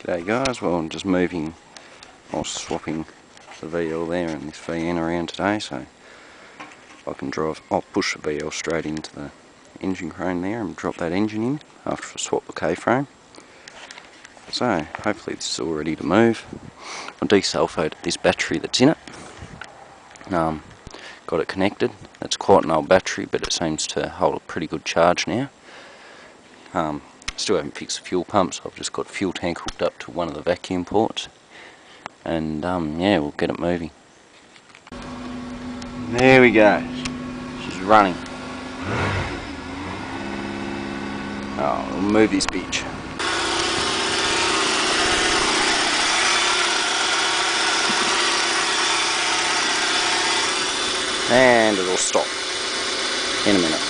G'day guys, well I'm just moving, I was swapping the VL there and this VN around today, so I can drive, I'll push the VL straight into the engine crane there and drop that engine in after I swap the K-frame. So hopefully this is all ready to move. I desulfated this battery that's in it, got it connected. It's quite an old battery but it seems to hold a pretty good charge now. Still haven't fixed the fuel pump, so I've just got the fuel tank hooked up to one of the vacuum ports, and yeah, we'll get it moving. There we go, she's running. Oh, we'll move this bitch. And it'll stop in a minute.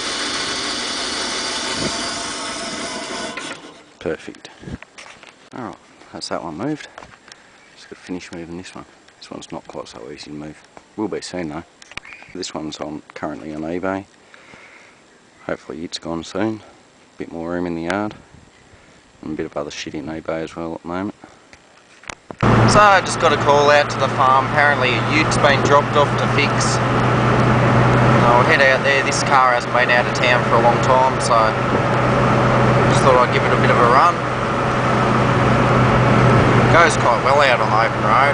Perfect. Alright, that's that one moved. Just got to finish moving this one. This one's not quite so easy to move. Will be soon though. This one's currently on eBay. Hopefully it's gone soon. A bit more room in the yard. And a bit of other shit in eBay as well at the moment. So I just got a call out to the farm. Apparently a ute's been dropped off to fix. I'll head out there. This car hasn't been out of town for a long time, so thought I'd give it a bit of a run. Goes quite well out on the open road.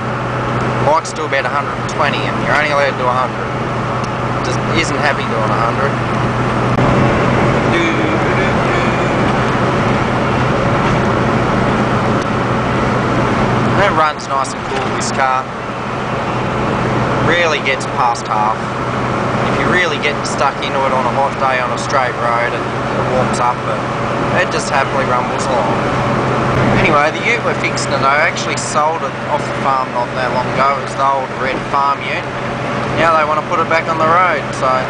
Bikes do about 120 and you're only allowed to do 100. Just isn't happy doing 100. And it runs nice and cool, this car. Rarely gets past half. If you really get stuck into it on a hot day on a straight road, it warms up, but it just happily rumbles along. Anyway, the ute we're fixing it, I actually sold it off the farm not that long ago. It was the old red farm ute. Now they want to put it back on the road, so I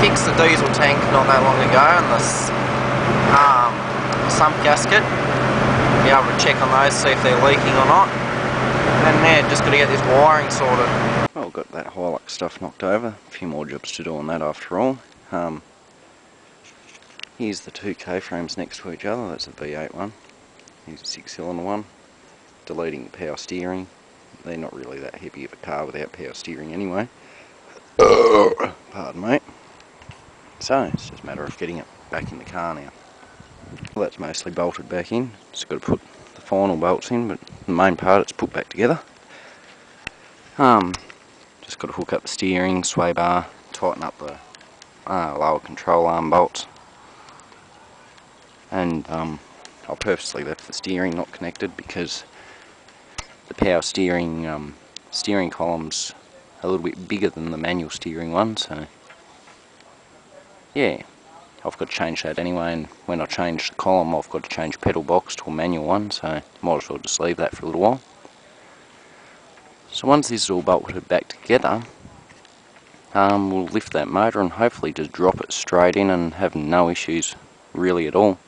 fixed the diesel tank not that long ago and the sump gasket. Be able to check on those, see if they're leaking or not. And yeah, just got to get this wiring sorted. Well, got that Hilux stuff knocked over. A few more jobs to do on that after all. Here's the two K-frames next to each other. That's a V8 one. Here's a 6-cylinder one. Deleting the power steering. They're not really that heavy of a car without power steering anyway. Pardon me. So it's just a matter of getting it back in the car now. Well, that's mostly bolted back in. Just got to put the final bolts in, but the main part it's put back together. Just got to hook up the steering, sway bar, tighten up the lower control arm bolts. And I purposely left the steering not connected because the power steering steering column's a little bit bigger than the manual steering one, so yeah, I've got to change that anyway, and when I change the column I've got to change the pedal box to a manual one, so might as well just leave that for a little while. So once this is all bolted back together, we'll lift that motor and hopefully just drop it straight in and have no issues really at all.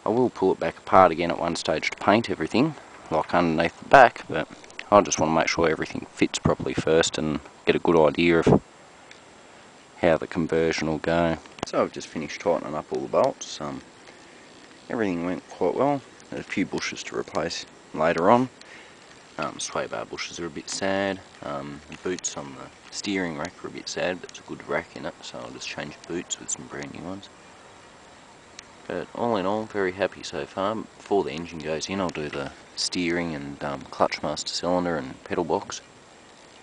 I will pull it back apart again at one stage to paint everything, like underneath the back, but I just want to make sure everything fits properly first and get a good idea of how the conversion will go. So I've just finished tightening up all the bolts. Everything went quite well. There's a few bushes to replace later on. Sway bar bushes are a bit sad. The boots on the steering rack are a bit sad, but it's a good rack in it, so I'll just change the boots with some brand new ones. But all in all, very happy so far. Before the engine goes in, I'll do the steering and clutch master cylinder and pedal box,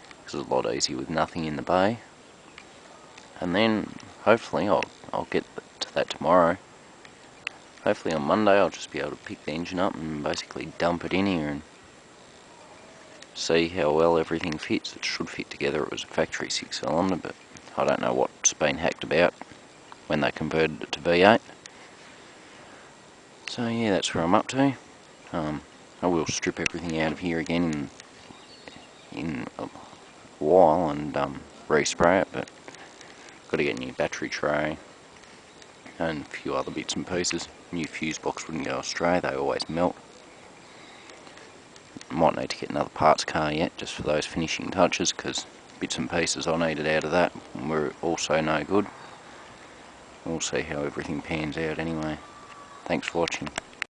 because it's a lot easier with nothing in the bay. And then hopefully I'll get to that tomorrow. Hopefully on Monday I'll just be able to pick the engine up and basically dump it in here and see how well everything fits. It should fit together. It was a factory 6-cylinder, but I don't know what's been hacked about when they converted it to V8. So yeah, that's where I'm up to. I will strip everything out of here again in a while and respray it, but got to get a new battery tray and a few other bits and pieces. New fuse box wouldn't go astray, they always melt. Might need to get another parts car yet, just for those finishing touches, because bits and pieces I needed out of that were also no good. We'll see how everything pans out anyway. Thanks for watching.